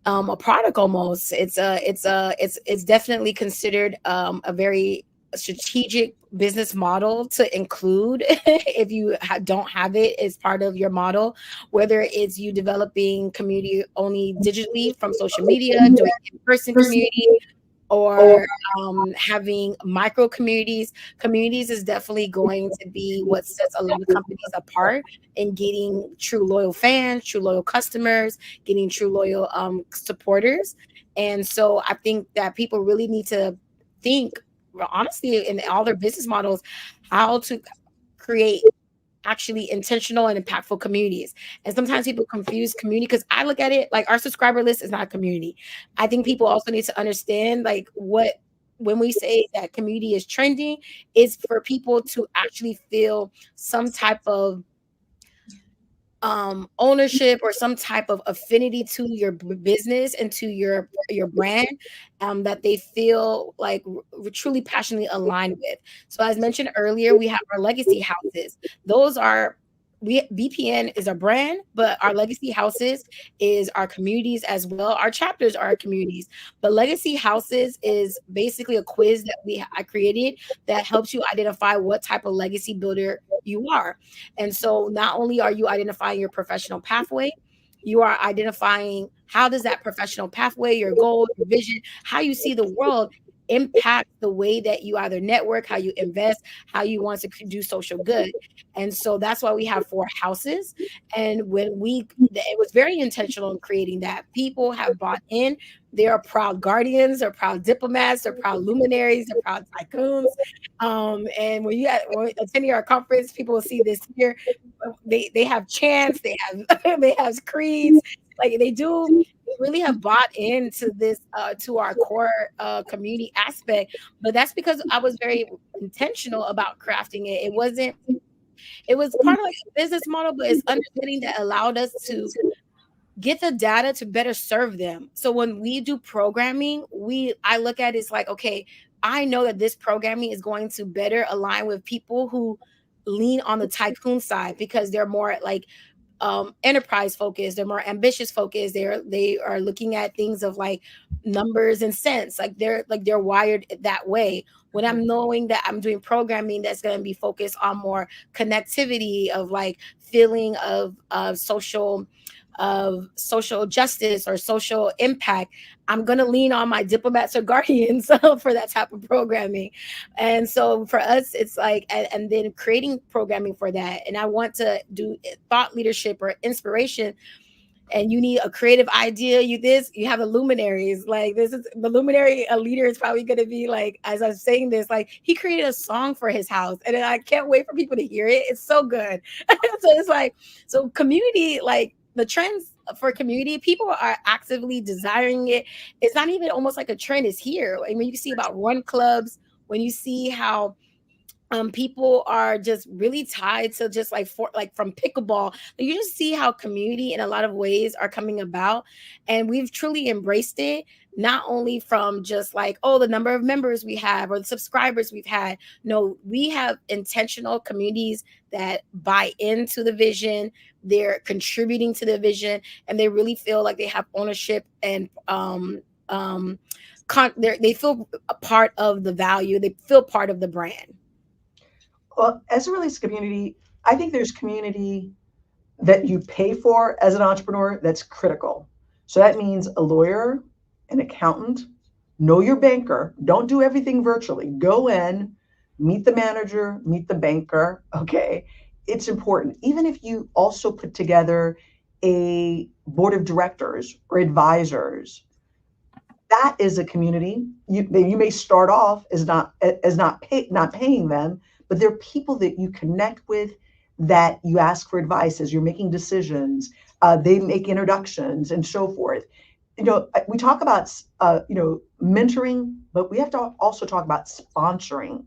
product almost. It's definitely considered a very strategic business model to include if you don't have it as part of your model, whether it's you developing community only digitally from social media, doing in-person community, or having micro communities. Communities is definitely going to be what sets a lot of companies apart in getting true loyal fans, true loyal customers, getting true loyal supporters. And so I think that people really need to think, well, honestly, in all their business models, how to create actually intentional and impactful communities. And sometimes people confuse community, because I look at it like our subscriber list is not a community. I think people also need to understand like what when we say that community is trending, is for people to actually feel some type of ownership or some type of affinity to your business and to your brand, that they feel like truly passionately aligned with. So as mentioned earlier, we have our legacy houses. Those are we BPN is our brand, but our legacy houses is our communities as well. Our chapters are our communities, but legacy houses is basically a quiz that I created that helps you identify what type of legacy builder you are. And so not only are you identifying your professional pathway, you are identifying how does that professional pathway, your goal, your vision, how you see the world impact the way that you either network, how you invest, how you want to do social good. And so that's why we have 4 houses. And it was very intentional in creating that. People have bought in. They are proud guardians, they're proud diplomats, they're proud luminaries, they're proud tycoons. And when attending our conference, people will see this here. They have chants, they have they have creeds, like they do really have bought into this to our core community aspect. But that's because I was very intentional about crafting it. It was part of like a business model, but it's understanding that allowed us to get the data to better serve them. So when we do programming, I look at it as like, okay, I know that this programming is going to better align with people who lean on the tycoon side, because they're more like enterprise focused, they're more ambitious focused, they are looking at things of like numbers and cents, they're wired that way. When I'm knowing that I'm doing programming that's going to be focused on more connectivity of like feeling of social justice or social impact, I'm going to lean on my diplomats or guardians for that type of programming. And so for us, it's like, and then creating programming for that. And I want to do thought leadership or inspiration, and you need a creative idea, you have the luminaries. Like this is the luminary, a leader is probably going to be like, as I'm saying this, like he created a song for his house, and I can't wait for people to hear it. It's so good. So it's like, so community, like the trends for community, people are actively desiring it. It's not even almost like a trend, is here. I mean, you see about run clubs, when you see how people are just really tied to just like from pickleball. You just see how community in a lot of ways are coming about, and we've truly embraced it. Not only from just like, oh, the number of members we have or the subscribers we've had. No, we have intentional communities that buy into the vision, they're contributing to the vision, and they really feel like they have ownership and they feel a part of the value, they feel part of the brand. Well, as it relates to community, I think there's community that you pay for as an entrepreneur that's critical. So that means a lawyer, an accountant, know your banker. Don't do everything virtually. Go in, meet the manager, meet the banker. Okay. It's important. Even if you also put together a board of directors or advisors, that is a community. You may start off as not paying them, but they're people that you connect with, that you ask for advice as you're making decisions. They make introductions and so forth. We talk about mentoring, but we have to also talk about sponsoring.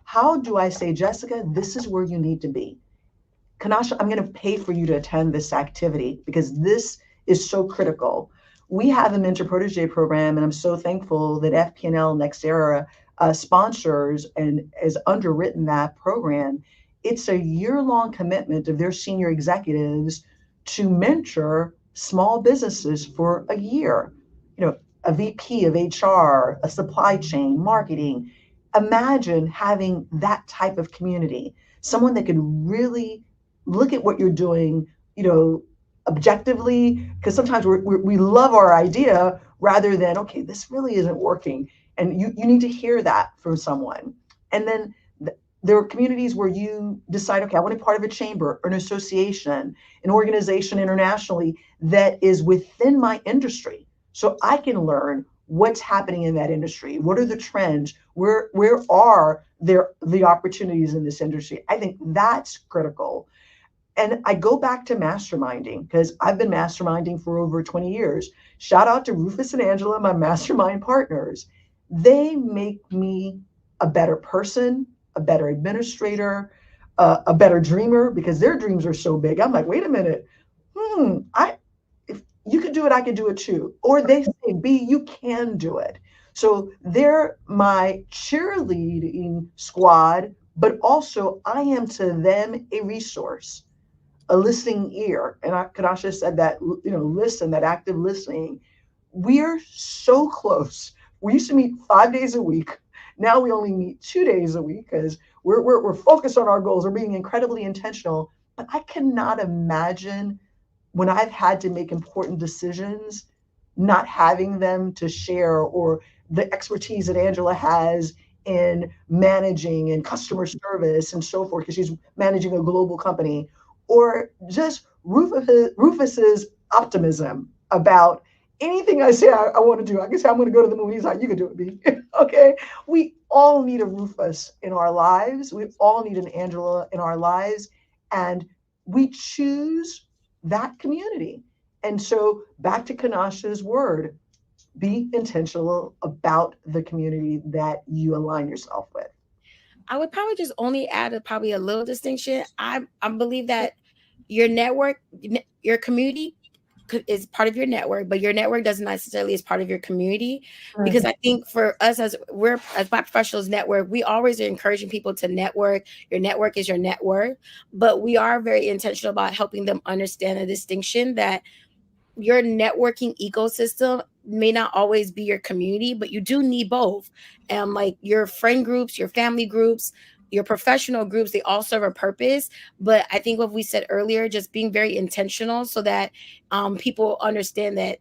How do I say, Jessica, this is where you need to be? Kanasha, I'm going to pay for you to attend this activity because this is so critical. We have a mentor protege program, and I'm so thankful that FP&L Next Era sponsors and has underwritten that program. It's a year-long commitment of their senior executives to mentor small businesses for a year. A VP of HR, a supply chain, marketing. Imagine having that type of community, someone that could really look at what you're doing, objectively, because sometimes we love our idea rather than, okay, this really isn't working. And you need to hear that from someone. And then there are communities where you decide, okay, I want to be part of a chamber or an association, an organization internationally that is within my industry. So I can learn what's happening in that industry. What are the trends? Where are there the opportunities in this industry? I think that's critical. And I go back to masterminding because I've been masterminding for over 20 years. Shout out to Rufus and Angela, my mastermind partners. They make me a better person, a better administrator, a better dreamer, because their dreams are so big. I'm like, wait a minute. If you could do it, I could do it too. Or they say, B, you can do it. So they're my cheerleading squad, but also I am to them a resource, a listening ear. And Kadasha said that, listen, that active listening. We're so close. We used to meet 5 days a week. Now we only meet 2 days a week because we're focused on our goals. We're being incredibly intentional. But I cannot imagine when I've had to make important decisions, not having them to share, or the expertise that Angela has in managing and customer service and so forth, because she's managing a global company, or just Rufus's optimism about anything I say I want to do. I can say I'm going to go to the movies. Like, you can do it, B. Okay. We all need a Rufus in our lives. We all need an Angela in our lives. And we choose that community. And so back to Kanasha's word, be intentional about the community that you align yourself with. I would probably just only add probably a little distinction. I believe that your network, your community is part of your network, but your network doesn't necessarily is part of your community. Because I think for us, as Black professionals network, we always are encouraging people to network. Your network is your net worth, but we are very intentional about helping them understand the distinction that your networking ecosystem may not always be your community, but you do need both. And like your friend groups, your family groups, your professional groups, they all serve a purpose. But I think what we said earlier, just being very intentional so that people understand that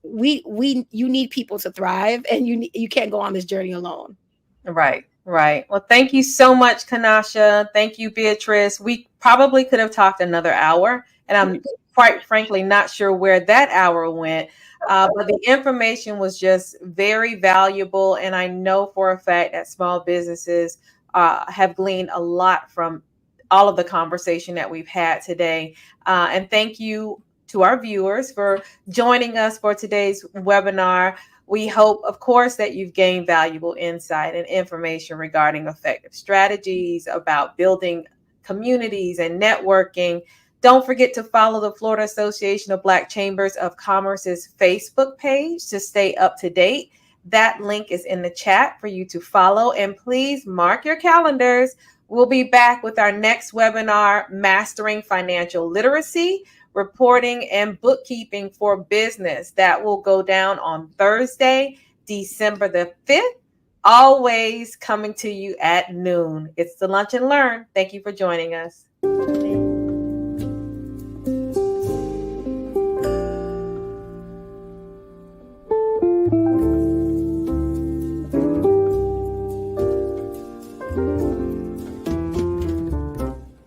you need people to thrive, and you can't go on this journey alone. Right, right. Well, thank you so much, Kanasha. Thank you, Beatrice. We probably could have talked another hour, and I'm quite frankly not sure where that hour went. But the information was just very valuable, and I know for a fact that small businesses have gleaned a lot from all of the conversation that we've had today. And thank you to our viewers for joining us for today's webinar. We hope, of course, that you've gained valuable insight and information regarding effective strategies about building communities and networking. Don't forget to follow the Florida Association of Black Chambers of Commerce's Facebook page to stay up to date. That link is in the chat for you to follow. And please mark your calendars. We'll be back with our next webinar, Mastering Financial Literacy, Reporting and Bookkeeping for Business. That will go down on Thursday, December the 5th, always coming to you at noon. It's the Lunch and Learn. Thank you for joining us.